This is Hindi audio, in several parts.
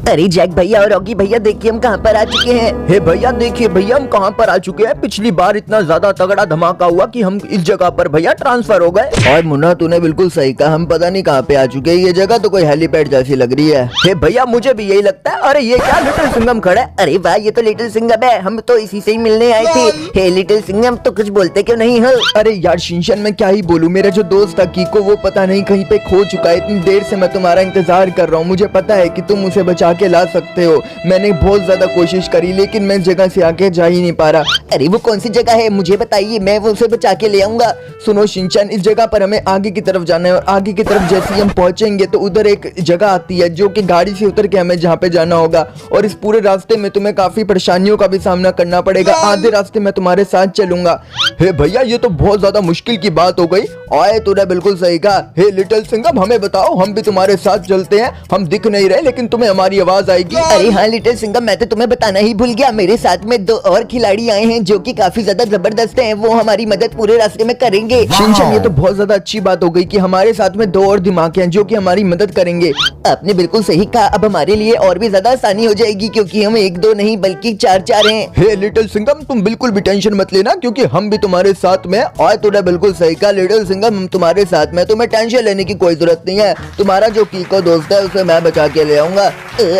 अरे जैक भैया और रॉकी भैया देखिए हम कहाँ पर आ चुके हैं। हे भैया देखिए भैया हम कहाँ पर आ चुके हैं। पिछली बार इतना ज्यादा तगड़ा धमाका हुआ कि हम इस जगह पर भैया ट्रांसफर हो गए। और मुन्ना तूने बिल्कुल सही कहा, हम पता नहीं कहाँ पे आ चुके हैं। ये जगह तो कोई हेलीपैड जैसी लग रही है। हे भैया मुझे भी यही लगता है। अरे ये क्या लिटिल सिंघम खड़ा है। अरे वाह ये तो लिटिल सिंघम है, हम तो इसी से ही मिलने आए थे। हे लिटिल सिंघम तो कुछ बोलते क्यों नहीं हो? अरे यार शिनचैन मैं क्या ही बोलूं, मेरा जो दोस्त था कीको वो पता नहीं कहीं पे खो चुका है। इतनी देर से मैं तुम्हारा इंतजार कर रहा हूँ। मुझे पता है कि तुम उसे बचा के ला सकते हो। मैंने बहुत ज्यादा कोशिश करी लेकिन मैं इस जगह से आके जा ही नहीं पा रहा। अरे वो कौन सी जगह है मुझे बताइए, मैं वो उसे बचा के ले आऊंगा। सुनो शिनचैन, इस जगह पर हमें आगे की तरफ जाना है और आगे की तरफ जैसे ही हम पहुंचेंगे तो उधर एक जगह आती है जो कि गाड़ी से उतर के हमें जहाँ पे जाना होगा। और इस पूरे रास्ते में तुम्हें काफी परेशानियों का भी सामना करना पड़ेगा। आधे रास्ते में तुम्हारे साथ चलूंगा। हे भैया ये तो बहुत ज्यादा मुश्किल की बात हो गई। ओए तूने बिल्कुल सही कहा। हे लिटिल सिंघम हमें बताओ, हम भी तुम्हारे साथ चलते हैं। हम दिख नहीं रहे लेकिन तुम्हें हमारी आवाज आएगी। अरे हाँ लिटिल सिंघम, मैं तो तुम्हें बताना ही भूल गया, मेरे साथ में 2 और खिलाड़ी आए हैं जो कि काफी ज्यादा जबरदस्त हैं। वो हमारी मदद पूरे रास्ते में करेंगे। शिनचैन ये तो बहुत ज्यादा अच्छी बात हो गई कि हमारे साथ में 2 और दिमाग हैं जो कि हमारी मदद करेंगे। आपने बिल्कुल सही कहा, अब हमारे लिए और भी ज्यादा आसानी हो जाएगी क्योंकि हम 1-2 नहीं बल्कि 4-4 हैं। हे लिटिल सिंघम तुम बिल्कुल भी टेंशन मत लेना क्योंकि हम भी तुम्हारे साथ में। और तूने बिल्कुल सही कहा लिटिल सिंघम, हम तुम्हारे साथ में। तुम्हें टेंशन लेने की कोई जरूरत नहीं है। तुम्हारा जो कीको दोस्त है उसे मैं बचा के ले आऊंगा।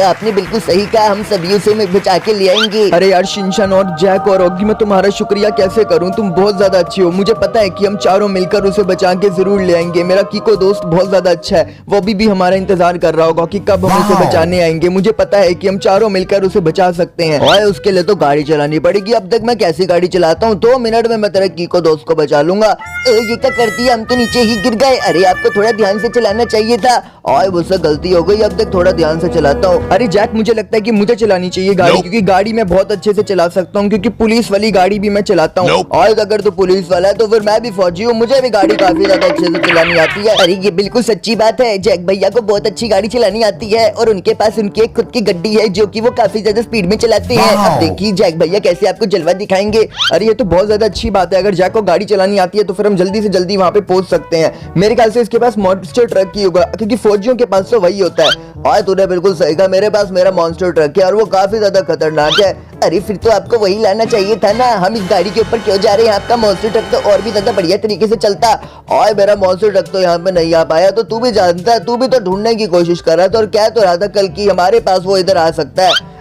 आपने बिल्कुल सही कहा, हम सभी उसे बचा के ले आएंगे। अरे यार शिनचैन और जैक और रॉकी, मैं तुम्हारा शुक्रिया कैसे करूं। तुम बहुत ज्यादा अच्छी हो। मुझे पता है कि हम चारों मिलकर उसे बचा के जरूर ले आएंगे। मेरा कीको दोस्त बहुत ज्यादा अच्छा है, वो भी हमारा इंतजार कर रहा होगा कि कब हम उसे बचाने आएंगे। मुझे पता है कि हम चारों मिलकर उसे बचा सकते हैं। और उसके लिए तो गाड़ी चलानी पड़ेगी। अब तक मैं कैसी गाड़ी चलाता हूँ, 2 मिनट में मैं तेरे कीको दोस्त को बचा लूंगा। ये क्या कर दिया, हम तो नीचे ही गिर गए। अरे आपको थोड़ा ध्यान से चलाना चाहिए था। और मुझसे गलती हो गई, अब तक थोड़ा ध्यान से चलाता हूँ। अरे जैक मुझे लगता है कि मुझे चलानी चाहिए गाड़ी, क्योंकि गाड़ी मैं बहुत अच्छे से चला सकता हूँ क्योंकि पुलिस वाली गाड़ी भी मैं चलाता हूँ। और अगर तू पुलिस वाला है तो फिर मैं भी फौजी हूँ, मुझे भी गाड़ी काफी ज्यादा अच्छे से चलानी आती है। अरे ये बिल्कुल सच्ची बात है, जैक भैया को बहुत अच्छी गाड़ी चलानी आती है और उनके पास उनकी एक खुद की गड्डी है जो कि वो काफी ज्यादा स्पीड में चलाते हैं। अब देखिए जैक भैया कैसे आपको जलवा दिखाएंगे। अरे ये तो बहुत ज्यादा अच्छी बात है। अगर जैक को गाड़ी चलानी आती है तो फिर हम जल्दी से जल्दी वहाँ पे पहुंच सकते हैं। मेरे ख्याल से इसके पास मॉन्स्टर ट्रक ही होगा क्योंकि फौजियों के पास तो वही होता है। और तूने बिल्कुल सही कहा, मेरे पास मेरा मॉन्स्टर ट्रक है और वो काफी ज्यादा खतरनाक है। अरे फिर तो आपको वही लाना चाहिए था ना, हम इस गाड़ी के ऊपर क्यों जा रहे हैं? आपका मॉन्स्टर ट्रक तो और भी ज्यादा बढ़िया तरीके से चलता। और मेरा मॉन्स्टर ट्रक तो यहाँ पे नहीं आ पाया, तो तू भी जानता है, तू भी तो ढूंढने की कोशिश कर रहा था और क्या तो रहा था कल की हमारे पास वो इधर आ सकता है।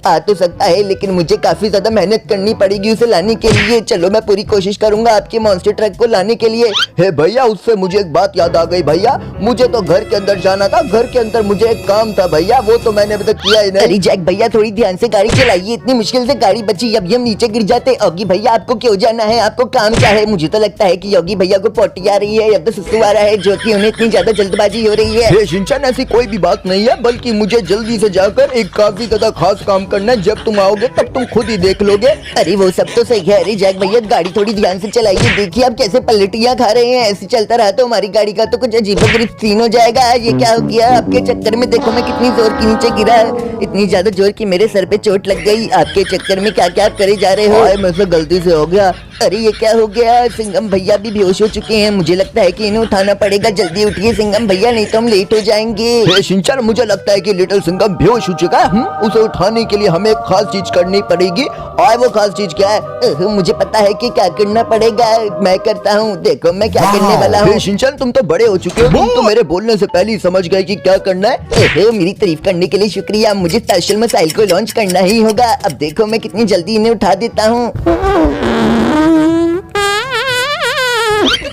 आ तो सकता है लेकिन मुझे काफी ज्यादा मेहनत करनी पड़ेगी उसे लाने के लिए। चलो मैं पूरी कोशिश करूंगा आपके मॉन्स्टर ट्रक को लाने के लिए। हे भैया उससे मुझे एक बात याद आ गई भैया, मुझे तो घर के अंदर जाना था। घर के अंदर मुझे एक काम था भैया, वो तो मैंने अभी तक किया ही नहीं। अरे जैक भैया थोड़ी ध्यान से गाड़ी चलाइए, इतनी मुश्किल से गाड़ी बची, अब हम नीचे गिर जाते। योगी भैया आपको क्यों जाना है, आपको काम क्या है? मुझे तो लगता है कि योगी भैया को पोटी आ रही है या तो सुसु आ रहा है जो कि उन्हें इतनी ज्यादा जल्दबाजी हो रही है। हे शिनचैन ऐसी कोई भी बात नहीं है, बल्कि मुझे जल्दी से जाकर एक काफी ज्यादा खास काम करना है। जब तुम आओगे तब तुम खुद ही देख लोगे। अरे वो सब तो सही है। अरे जैक भैया गाड़ी थोड़ी ध्यान से चलाइए, देखिए आप कैसे पलटियां खा रहे हैं। ऐसे चलता रहा तो हमारी गाड़ी का तो कुछ अजीबोगरीब सीन हो जाएगा। ये क्या हो गया आपके चक्कर में? देखो मैं कितनी जोर की नीचे गिरा, इतनी ज्यादा जोर की मेरे सर पे चोट लग गई। आपके चक्कर में क्या क्या करे जा रहे हो? मुझसे गलती से हो गया। अरे ये क्या हो गया? सिंघम भैया भी बेहोश हो चुके हैं, मुझे लगता है कि इन्हें उठाना पड़ेगा। जल्दी उठिए सिंघम भैया, नहीं तो हम लेट हो जाएंगे। हे शिनचैन मुझे लगता है कि लिटिल सिंघम बेहोश हो चुका है। उसे उठाने के लिए हमें एक खास चीज करनी पड़ेगी। और वो खास चीज क्या है? मुझे पता है कि क्या करना पड़ेगा, मैं करता हूँ। देखो मैं क्या करने वाला हूँ। शिनचैन तुम तो बड़े हो चुके हो, तुम तो मेरे बोलने से पहले ही समझ गए कि क्या करना है। मेरी तारीफ करने के लिए शुक्रिया, मुझे स्पेशल मिसाइल को लॉन्च करना ही होगा। अब देखो मैं कितनी जल्दी इन्हें उठा देता हूँ।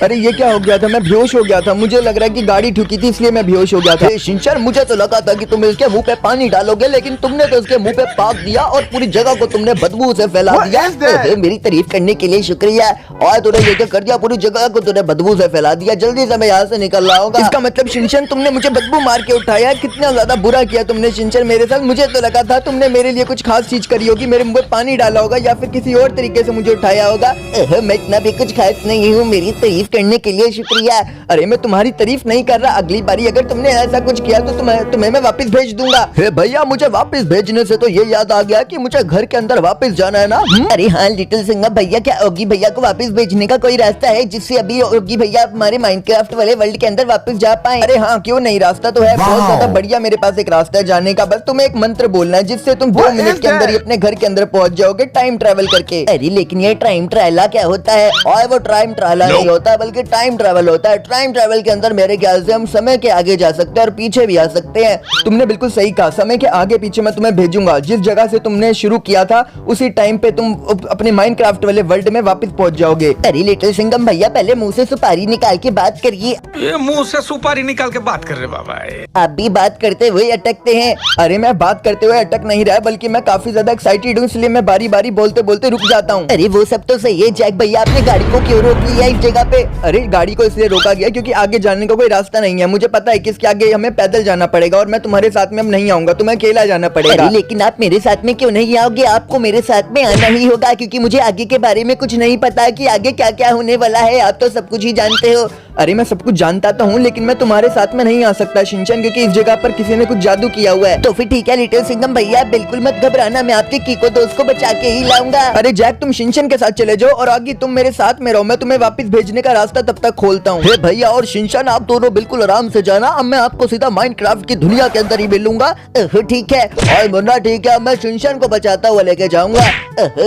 अरे ये क्या हो गया था? मैं बेहोश हो गया था। मुझे लग रहा है कि गाड़ी ठुकी थी इसलिए मैं बेहोश हो गया था। शिनचैन मुझे तो लगा था कि तुम इसके मुंह पे पानी डालोगे, लेकिन तुमने तो इसके मुंह पे पाक दिया और पूरी जगह को तुमने बदबू से फैला दिया। मेरी तारीफ करने के लिए शुक्रिया। और तूने ये क्या कर दिया, पूरी जगह को तूने बदबू से फैला दिया। जल्दी से मैं यहाँ से निकल रहा हूँ। इसका मतलब शिनचैन तुमने मुझे बदबू मार के उठाया। कितना ज्यादा बुरा किया तुमने शिनचैन मेरे साथ। मुझे तो लगा था तुमने मेरे लिए कुछ खास चीज करी होगी, मेरे मुंह पे पानी डाला होगा या फिर किसी और तरीके से मुझे उठाया होगा। मैं इतना भी कुछ खास नहीं हूँ, मेरी तारीफ करने के लिए शुक्रिया। अरे मैं तुम्हारी तारीफ नहीं कर रहा, अगली बारी अगर तुमने ऐसा कुछ किया तो तुम्हें मैं वापस भेज दूंगा। हे भैया, मुझे वापस भेजने से तो ये याद आ गया कि मुझे घर के अंदर वापस जाना है ना। अरे हाँ लिटिल सिंघम भैया, क्या ओगी भैया को वापस भेजने का कोई रास्ता है जिससे अभी ओगी भैया हमारे माइनक्राफ्ट वाले वर्ल्ड के अंदर वापस जा पाए? अरे हाँ, क्यों नहीं, रास्ता तो है, बहुत ज्यादा बढ़िया। मेरे पास एक रास्ता है जाने का, बस तुम्हें एक मंत्र बोलना है जिससे तुम 2 मिनट के अंदर ही अपने घर के अंदर पहुंच जाओगे टाइम ट्रेवल करके। अरे लेकिन ये टाइम ट्रायला क्या होता है? और वो टाइम ट्रायला नहीं होता बल्कि टाइम ट्रेवल होता है। टाइम ट्रेवल के अंदर मेरे ख्याल से हम समय के आगे जा सकते हैं और पीछे भी आ सकते हैं। तुमने बिल्कुल सही कहा, समय के आगे पीछे मैं तुम्हें भेजूंगा। जिस जगह से तुमने शुरू किया था उसी टाइम पे तुम अपने माइनक्राफ्ट वाले वर्ल्ड में वापस पहुंच जाओगे। अरे लिटिल सिंघम भैया, पहले मुंह से सुपारी निकाल के बात करिए। ये मुंह से सुपारी निकाल के बात कर रहे बाबा। आप भी बात करते हुए अटकते हैं। अरे मैं बात करते हुए अटक नहीं रहा, बल्कि मैं काफी ज्यादा एक्साइटेड हूँ, इसलिए मैं बारी बारी बोलते बोलते रुक जाता हूँ। अरे वो सब तो सही है जैक भैया, आपने गाड़ी को क्यों रोक लिया इस जगह पे? अरे गाड़ी को इसलिए रोका गया क्योंकि आगे जाने का कोई रास्ता नहीं है। मुझे पता है कि इसके आगे हमें पैदल जाना पड़ेगा और मैं तुम्हारे साथ में अब नहीं आऊंगा, तुम्हें अकेला जाना पड़ेगा। अरे लेकिन आप मेरे साथ में क्यों नहीं आओगे? आपको मेरे साथ में आना ही होगा क्योंकि मुझे आगे के बारे में कुछ नहीं पता कि आगे क्या क्या होने वाला है। आप तो सब कुछ ही जानते हो। अरे मैं सब कुछ जानता तो हूँ, लेकिन मैं तुम्हारे साथ में नहीं आ सकता शिनचैन, क्योंकि इस जगह पर किसी ने कुछ जादू किया हुआ है। तो फिर ठीक है लिटिल सिंघम भैया, बिल्कुल मत घबराना, मैं आपके कीको दोस्त को बचा के ही लाऊंगा। अरे जैक, तुम शिनचैन के साथ चले जाओ और आगे तुम मेरे साथ में रहो, मैं तुम्हें वापस भेजने का रास्ता तब तक खोलता हूँ। हे भैया और शिनचैन, आप दोनों बिल्कुल आराम से जाना, अब मैं आपको सीधा माइनक्राफ्ट की दुनिया के अंदर ही मिलूंगा। ठीक है। और मुन्ना ठीक है, मैं शिनचैन को बचाता हुआ लेके जाऊंगा।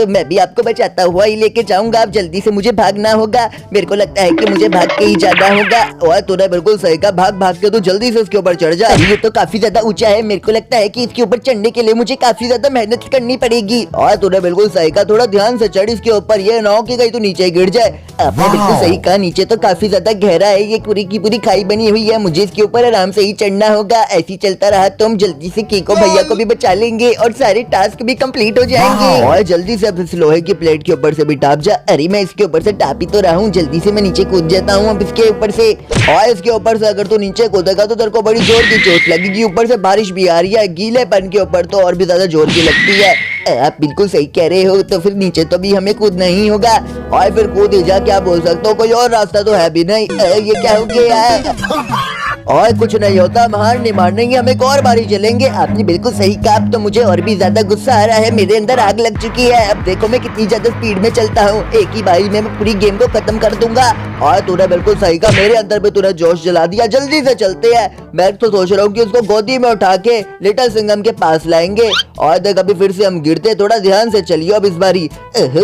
मैं भी आपको बचाता हुआ ही लेके जाऊंगा। अब जल्दी से मुझे भागना होगा, मेरे को लगता है कि मुझे भाग के ही जाना होगा। और तूने बिल्कुल सही कहा, भाग भाग के तू जल्दी से इसके ऊपर चढ़ जा। ये तो काफी ज्यादा ऊंचा है, मेरे को लगता है कि इसके ऊपर चढ़ने के लिए मुझे काफी ज्यादा मेहनत करनी पड़ेगी। और तूने बिल्कुल सही कहा, थोड़ा ध्यान से चढ़ इसके ऊपर, ये ना हो कि कहीं तू नीचे गिर जाए। आपने बिल्कुल सही कहा, नीचे तो काफी ज्यादा गहरा है, ये पूरी की पूरी खाई बनी हुई है, मुझे इसके ऊपर आराम से ही चढ़ना होगा। ऐसी चलता रहा तो हम जल्दी से कीको भैया को भी बचा लेंगे और सारे टास्क भी कंप्लीट हो जाएंगे। और जल्दी से अब इस लोहे की प्लेट के ऊपर से भी टाप जा। अरे मैं इसके ऊपर से टाप ही तो रहा हूँ, जल्दी से मैं नीचे कूद जाता हूँ अब इसके ऊपर से। और इसके ऊपर से अगर तू नीचे कूदेगा तो तेरे को बड़ी जोर की चोट लगेगी। ऊपर से बारिश भी आ रही है, गीलेपन के ऊपर तो और भी ज्यादा जोर की लगती है। आप बिल्कुल सही कह रहे हो, तो फिर नीचे तो भी हमें कूदना ही होगा। और फिर कूद ही जा, क्या बोल सकते हो, कोई और रास्ता तो है भी नहीं। ये क्या हो गया? और कुछ नहीं होता, हम हार नहीं मानेंगे, हम एक और बारी चलेंगे। आपने बिल्कुल सही कहा, अब तो मुझे और भी ज्यादा गुस्सा आ रहा है, मेरे अंदर आग लग चुकी है। अब देखो मैं कितनी ज्यादा स्पीड में चलता हूँ, एक ही बारी में मैं पूरी गेम को खत्म कर दूंगा। और तूने बिल्कुल सही कहा, मेरे अंदर भी तूने जोश जला दिया। जल्दी से चलते हैं, मैं तो सोच रहा हूँ कि उसको गोदी में उठा के लिटिल सिंघम के पास लाएंगे। और देख अभी फिर से हम गिरते, थोड़ा ध्यान से चलिए अब इस बारी।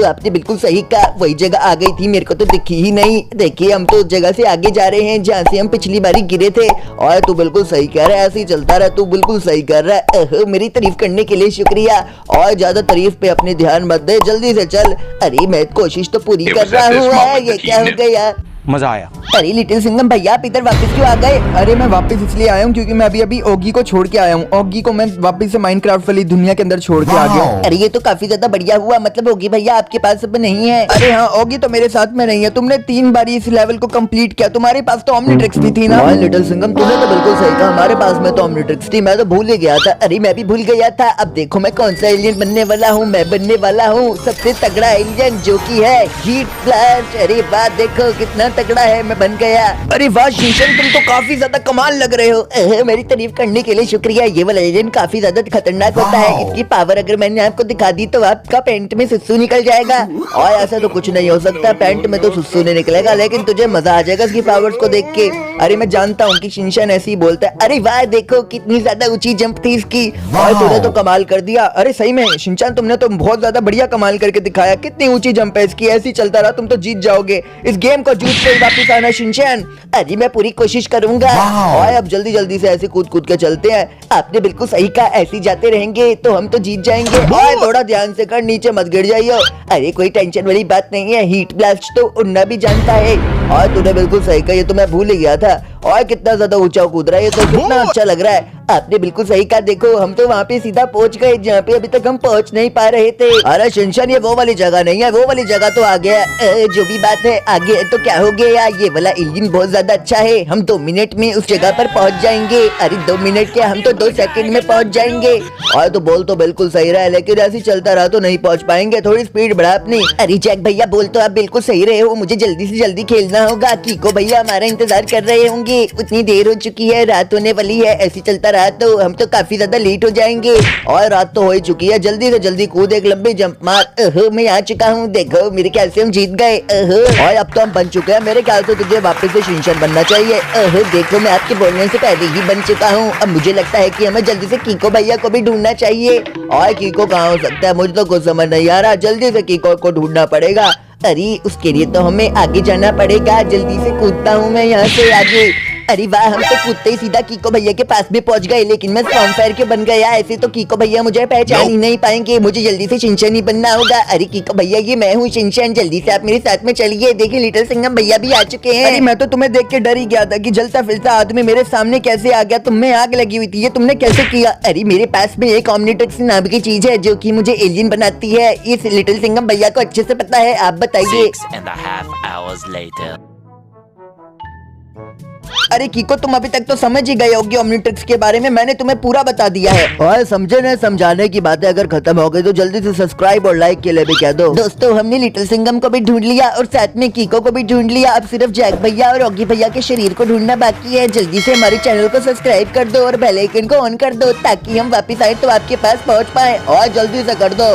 आपने बिल्कुल सही कहा, वही जगह आ गई थी, मेरे को तो दिखी ही नहीं। देखिए हम तो उस जगह से आगे जा रहे हैं जहाँ से हम पिछली बारी गिरे थे। और तू बिल्कुल सही कह रहा है, ऐसे ही चलता रहा, तू बिल्कुल सही कर रहा है। मेरी तारीफ करने के लिए शुक्रिया। और ज्यादा तारीफ पे अपनी ध्यान मत दे, जल्दी से चल। अरे मैं कोशिश तो पूरी कर रहा हूँ, ये क्या हो गया? मजा आया। अरे लिटिल सिंघम भैया, आप इधर वापस क्यों आ गए? अरे मैं वापस इसलिए आया हूँ क्योंकि मैं अभी ओगी को छोड़ के आया हूँ। ओगी को मैं वापस से माइनक्राफ्ट वाली दुनिया के अंदर छोड़ के आ गया हूँ। अरे ये तो काफी ज्यादा बढ़िया हुआ, मतलब ओगी भैया आपके पास अब नहीं है। अरे हाँ, ओगी तो मेरे साथ में नहीं है, तुमने 3 बार इस लेवल को कंप्लीट किया, तुम्हारे पास तो ओमनीट्रिक्स भी थी ना। और लिटिल सिंघम, तूने तो बिल्कुल सही कहा, हमारे पास में तो ओमनीट्रिक्स थी, मैं तो भूल ही गया था। अरे मैं भी भूल गया था। अब देखो मैं कौन सा एलियन बनने वाला हूँ, मैं बनने वाला हूँ सबसे तगड़ा एलियन, जो की है हीट ब्लास्ट। अरे वाह, देखो कितना तगड़ा है, मैं बन गया। अरे वाह शिनचैन, तुम तो काफी ज्यादा कमाल लग रहे हो। मेरी तारीफ करने के लिए शुक्रिया। ये वाला एलियन काफी ज्यादा खतरनाक होता है, इसकी पावर अगर मैंने आपको दिखा दी तो आपका पैंट में सुसु निकल जाएगा। और ऐसा तो कुछ नहीं हो सकता, पैंट में तो सुसु नहीं निकलेगा, लेकिन तुझे मजा आ जाएगा इसकी पावर्स को देख के। अरे मैं जानता हूँ कि शिनचैन ऐसे ही बोलता है। अरे वाह, देखो कितनी ज्यादा ऊंची जंप थी इसकी। और तूने तो कमाल कर दिया। अरे सही में शिनचैन, तुमने तो बहुत ज्यादा बढ़िया कमाल करके दिखाया। कितनी ऊंची जंप है इसकी, ऐसी चलता रहा तुम तो जीत जाओगे। इस गेम को जीत के वापस आना शिनचैन। अरे मैं पूरी कोशिश करूंगा। और अब जल्दी जल्दी से ऐसे कूद कूद के चलते हैं। आपने बिल्कुल सही कहा, ऐसे ही जाते रहेंगे तो हम तो जीत जाएंगे। और थोड़ा ध्यान से कर, नीचे मत गिर जाइए। अरे कोई टेंशन वाली बात नहीं है, हीट ब्लास्ट तो उड़ना भी जानता है। और तूने बिल्कुल सही कहा, ये तो मैं भूल ही गया था। और कितना ज्यादा ऊंचा कूद रहा है, ये तो कितना अच्छा लग रहा है। आपने बिल्कुल सही कहा। देखो हम तो वहाँ पे सीधा पहुँच गए जहाँ पे अभी तक हम पहुँच नहीं पा रहे थे। अरे शिनचैन, ये वो वाली जगह नहीं है, वो वाली जगह तो आ गया। जो भी बात है आगे है तो क्या हो गया, ये वाला एलियन बहुत ज्यादा अच्छा है। हम 2 मिनट में उस जगह पर पहुँच जाएंगे। अरे 2 मिनट क्या, हम तो 2 सेकंड में पहुँच जाएंगे। और तो बोल तो बिल्कुल सही रहा है, लेकिन ऐसे ही चलता रहा तो नहीं पहुंच पाएंगे। थोड़ी स्पीड बढ़ा अपनी। अरे जैक भैया बोल तो आप बिल्कुल सही रहे हो, मुझे जल्दी से जल्दी खेलना होगा। कीको भैया हमारा इंतजार कर रहे होंगे, उतनी देर हो चुकी है, रात होने वाली है। ऐसे चलता रहा तो हम तो काफी ज्यादा लेट हो जाएंगे। और रात तो हो ही चुकी है, जल्दी से जल्दी कूद, एक लंबी जंप मार। मैं आ चुका हूँ, देखो मेरे ख्याल से हम जीत गए। और अब तो हम बन चुके हैं, मेरे ख्याल से तुझे वापस से शिनचैन बनना चाहिए। देखो मैं आपके बोलने से पहले ही बन चुका हूँ। अब मुझे लगता है कि हमें जल्दी से कीको भैया को भी ढूंढना चाहिए। और कीको कहाँ हो सकता है, मुझे तो कुछ समझ नहीं आ रहा। जल्दी से कीको को ढूंढना पड़ेगा। अरे उसके लिए तो हमें आगे जाना पड़ेगा। जल्दी से कूदता हूँ मैं यहाँ से आगे। अरे वाह, हम तो कूदते ही सीधा कीको भैया के पास में पहुंच गए, लेकिन मैं स्ट्रॉन्ग फायर के बन गया। ऐसे तो कीको भैया मुझे पहचान ही नहीं पाएंगे। मुझे जल्दी से शिनचैन ही बनना होगा। अरे कीको भैया, ये मैं हूँ शिनचैन, जल्दी से आप मेरे साथ में चलिए। देखिए लिटिल सिंघम भैया भी आ चुके हैं। अरे मैं तो तुम्हें देख के डर ही गया था कि जलता फिरता आदमी मेरे सामने कैसे आ गया। तुम में आग लगी हुई थी, ये तुमने कैसे किया? अरे मेरे पास में एक ऑमनीट्रिक्स नाम की चीज है जो कि मुझे एलियन बनाती है। इस लिटिल सिंघम भैया को अच्छे से पता है, आप बताइए। 6.5 hours later. अरे कीको, तुम अभी तक तो समझ ही गए होगे ओमनीट्रिक्स के बारे में, मैंने तुम्हें पूरा बता दिया है। और समझे न, समझाने की बातें अगर खत्म हो गई तो जल्दी से सब्सक्राइब और लाइक के लिए भी कह दो। दोस्तों हमने लिटिल सिंघम को भी ढूंढ लिया और साथ में कीको को भी ढूंढ लिया। अब सिर्फ जैक भैया और ऑगी भैया के शरीर को ढूंढना बाकी है। जल्दी से हमारे चैनल को सब्सक्राइब कर दो और बेल आइकन को ऑन कर दो ताकि हम वापस आए तो आपके पास पहुंच पाए। और जल्दी से कर दो।